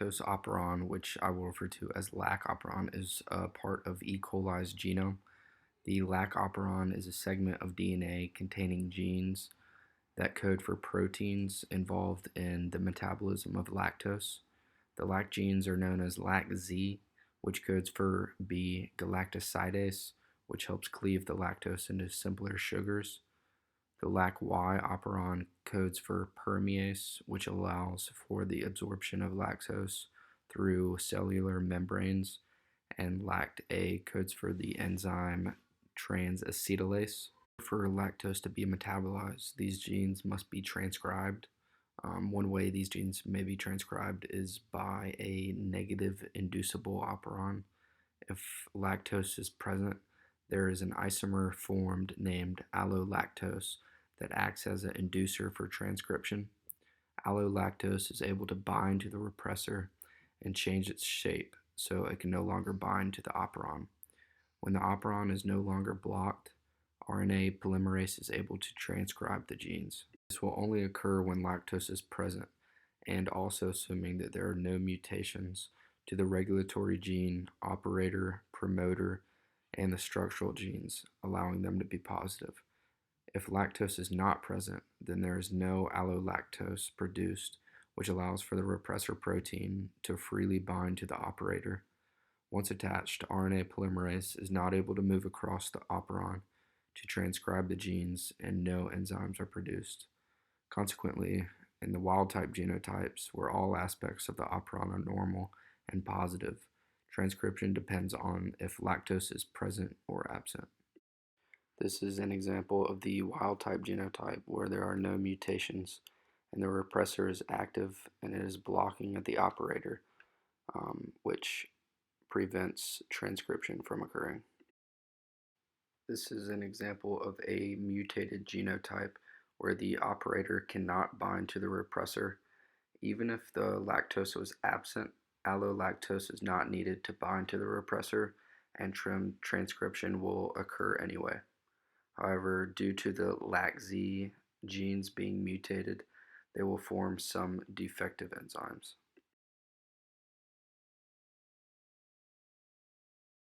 lactose operon, which I will refer to as lac operon, is a part of E. coli's genome. The lac operon is a segment of DNA containing genes that code for proteins involved in the metabolism of lactose. The lac genes are known as LAC-Z, which codes for B-galactosidase, which helps cleave the lactose into simpler sugars. The LAC-Y operon codes for permease, which allows for the absorption of lactose through cellular membranes, and LACT-A codes for the enzyme transacetylase. For lactose to be metabolized, these genes must be transcribed. One way these genes may be transcribed is by a negative inducible operon. If lactose is present, there is an isomer formed named allolactose that acts as an inducer for transcription. Allolactose is able to bind to the repressor and change its shape so it can no longer bind to the operon. When the operon is no longer blocked, RNA polymerase is able to transcribe the genes. This will only occur when lactose is present, and also assuming that there are no mutations to the regulatory gene, operator, promoter, and the structural genes, allowing them to be positive. If lactose is not present, then there is no allolactose produced, which allows for the repressor protein to freely bind to the operator. Once attached, RNA polymerase is not able to move across the operon to transcribe the genes, and no enzymes are produced. Consequently, in the wild-type genotypes, where all aspects of the operon are normal and positive, transcription depends on if lactose is present or absent. This is an example of the wild-type genotype where there are no mutations and the repressor is active and it is blocking at the operator, which prevents transcription from occurring. This is an example of a mutated genotype where the operator cannot bind to the repressor. Even if the lactose was absent, allolactose is not needed to bind to the repressor, and transcription will occur anyway. However, due to the LAC-Z genes being mutated, they will form some defective enzymes.